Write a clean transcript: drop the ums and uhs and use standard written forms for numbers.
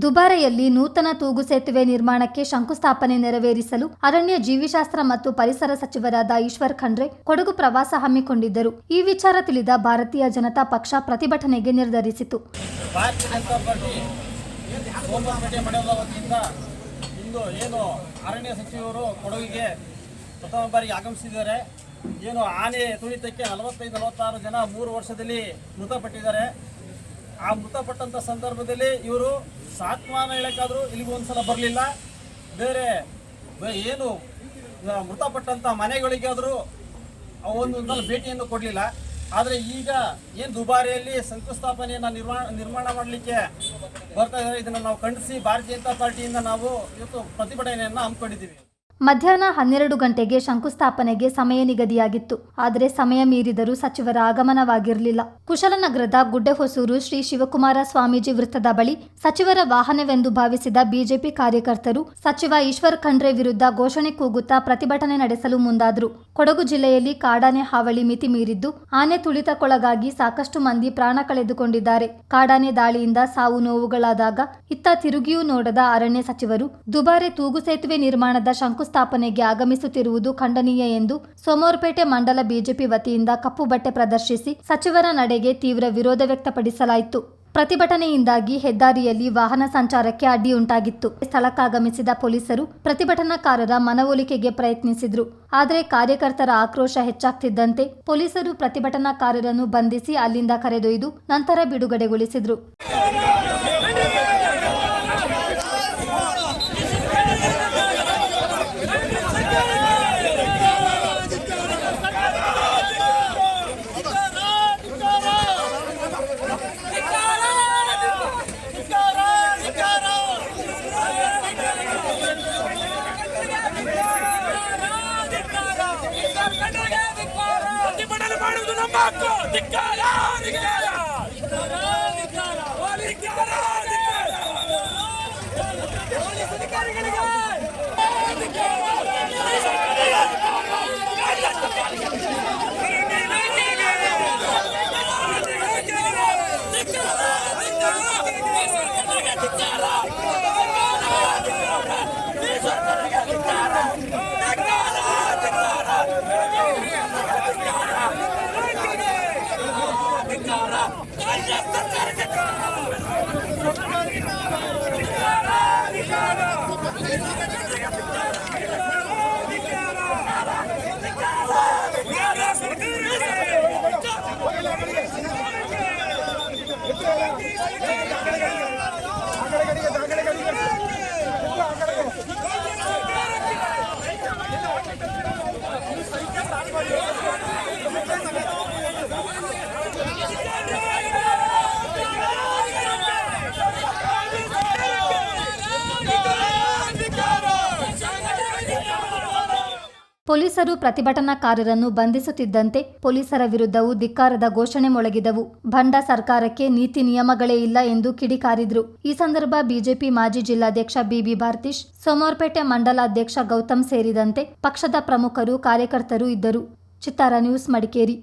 ದುಬಾರೆಯಲ್ಲಿ ನೂತನ ತೂಗು ಸೇತುವೆ ನಿರ್ಮಾಣಕ್ಕೆ ಶಂಕುಸ್ಥಾಪನೆ ನೆರವೇರಿಸಲು ಅರಣ್ಯ ಜೀವಿಶಾಸ್ತ್ರ ಮತ್ತು ಪರಿಸರ ಸಚಿವರಾದ ಈಶ್ವರ್ ಖಂಡ್ರೆ ಕೊಡಗು ಪ್ರವಾಸ ಹಮ್ಮಿಕೊಂಡಿದ್ದರು. ಈ ವಿಚಾರ ತಿಳಿದ ಭಾರತೀಯ ಜನತಾ ಪಕ್ಷ ಪ್ರತಿಭಟನೆಗೆ ನಿರ್ಧರಿಸಿತು. ಇಂದು ಏನು ಅರಣ್ಯ ಸಚಿವರು ಕೊಡಗಿಗೆ ಪ್ರಥಮ ಬಾರಿಗೆ ಆಗಮಿಸಿದ್ದಾರೆ. ಏನು ಆನೆ ತುಳಿತಕ್ಕೆ 45-46 ಜನ 3 ವರ್ಷದಲ್ಲಿ ಮೃತಪಟ್ಟಿದ್ದಾರೆ. ಆ ಮೃತಪಟ್ಟಂಥ ಸಂದರ್ಭದಲ್ಲಿ ಇವರು ಸಾತ್ಮಾನ ಹೇಳಕ್ಕಾದರೂ ಇಲ್ಲಿಗೆ ಒಂದ್ಸಲ ಬರಲಿಲ್ಲ. ಬೇರೆ ಏನು ಮೃತಪಟ್ಟಂಥ ಮನೆಗಳಿಗಾದರೂ ಒಂದೊಂದ್ಸಲ ಭೇಟಿಯನ್ನು ಕೊಡಲಿಲ್ಲ. ಆದರೆ ಈಗ ಏನು ದುಬಾರಿಯಲ್ಲಿ ಶಂಕುಸ್ಥಾಪನೆಯನ್ನು ನಿರ್ಮಾಣ ಮಾಡಲಿಕ್ಕೆ ಬರ್ತಾ ಇದ್ದಾರೆ. ಇದನ್ನು ನಾವು ಖಂಡಿಸಿ ಭಾರತೀಯ ಜನತಾ ಪಾರ್ಟಿಯಿಂದ ನಾವು ಇವತ್ತು ಪ್ರತಿಭಟನೆಯನ್ನು ಹಮ್ಮಿಕೊಂಡಿದ್ದೀವಿ. ಮಧ್ಯಾಹ್ನ 12 ಗಂಟೆಗೆ ಶಂಕುಸ್ಥಾಪನೆಗೆ ಸಮಯ ನಿಗದಿಯಾಗಿತ್ತು. ಆದರೆ ಸಮಯ ಮೀರಿದರೂ ಸಚಿವರ ಆಗಮನವಾಗಿರಲಿಲ್ಲ. ಕುಶಲನಗರದ ಗುಡ್ಡೆಹೊಸೂರು ಶ್ರೀ ಶಿವಕುಮಾರ ಸ್ವಾಮೀಜಿ ವೃತ್ತದ ಬಳಿ ಸಚಿವರ ವಾಹನವೆಂದು ಭಾವಿಸಿದ ಬಿಜೆಪಿ ಕಾರ್ಯಕರ್ತರು ಸಚಿವ ಈಶ್ವರ್ ಖಂಡ್ರೆ ವಿರುದ್ಧ ಘೋಷಣೆ ಕೂಗುತ್ತಾ ಪ್ರತಿಭಟನೆ ನಡೆಸಲು ಮುಂದಾದರು. ಕೊಡಗು ಜಿಲ್ಲೆಯಲ್ಲಿ ಕಾಡಾನೆ ಹಾವಳಿ ಮಿತಿ ಮೀರಿದ್ದು, ಆನೆ ತುಳಿತಕ್ಕೊಳಗಾಗಿ ಸಾಕಷ್ಟು ಮಂದಿ ಪ್ರಾಣ ಕಳೆದುಕೊಂಡಿದ್ದಾರೆ. ಕಾಡಾನೆ ದಾಳಿಯಿಂದ ಸಾವು ನೋವುಗಳಾದಾಗ ಇತ್ತ ತಿರುಗಿಯೂ ನೋಡದ ಅರಣ್ಯ ಸಚಿವರು ದುಬಾರೆ ತೂಗು ಸೇತುವೆ ನಿರ್ಮಾಣದ ಶಂಕುಸ್ಥಾಪನೆಗೆ ಆಗಮಿಸುತ್ತಿರುವುದು ಖಂಡನೀಯ ಎಂದು ಸೋಮವಾರಪೇಟೆ ಮಂಡಲ ಬಿಜೆಪಿ ವತಿಯಿಂದ ಕಪ್ಪು ಬಟ್ಟೆ ಪ್ರದರ್ಶಿಸಿ ಸಚಿವರ ನಡೆಗೆ ತೀವ್ರ ವಿರೋಧ ವ್ಯಕ್ತಪಡಿಸಲಾಯಿತು. ಪ್ರತಿಭಟನೆಯಿಂದಾಗಿ ಹೆದ್ದಾರಿಯಲ್ಲಿ ವಾಹನ ಸಂಚಾರಕ್ಕೆ ಅಡ್ಡಿಯುಂಟಾಗಿತ್ತು. ಸ್ಥಳಕ್ಕಾಗಮಿಸಿದ ಪೊಲೀಸರು ಪ್ರತಿಭಟನಾಕಾರರ ಮನವೊಲಿಕೆಗೆ ಪ್ರಯತ್ನಿಸಿದ್ರು. ಆದರೆ ಕಾರ್ಯಕರ್ತರ ಆಕ್ರೋಶ ಹೆಚ್ಚಾಗ್ತಿದ್ದಂತೆ ಪೊಲೀಸರು ಪ್ರತಿಭಟನಾಕಾರರನ್ನು ಬಂಧಿಸಿ ಅಲ್ಲಿಂದ ಕರೆದೊಯ್ದು ನಂತರ ಬಿಡುಗಡೆಗೊಳಿಸಿದ್ರು. ಪೊಲೀಸರು ಪ್ರತಿಭಟನಾಕಾರರನ್ನು ಬಂಧಿಸುತ್ತಿದ್ದಂತೆ ಪೊಲೀಸರ ವಿರುದ್ಧವೂ ಧಿಕ್ಕಾರದ ಘೋಷಣೆ ಮೊಳಗಿದವು. ಭಂಡ ಸರ್ಕಾರಕ್ಕೆ ನೀತಿ ನಿಯಮಗಳೇ ಇಲ್ಲ ಎಂದು ಕಿಡಿಕಾರಿದ್ರು. ಈ ಸಂದರ್ಭ ಬಿಜೆಪಿ ಮಾಜಿ ಜಿಲ್ಲಾಧ್ಯಕ್ಷ ಬಿಬಿ ಭಾರತೀಶ್, ಸೋಮವಾರಪೇಟೆ ಮಂಡಲಾಧ್ಯಕ್ಷ ಗೌತಮ್ ಸೇರಿದಂತೆ ಪಕ್ಷದ ಪ್ರಮುಖರು, ಕಾರ್ಯಕರ್ತರು ಇದ್ದರು. ಚಿತ್ತಾರ ನ್ಯೂಸ್, ಮಡಿಕೇರಿ.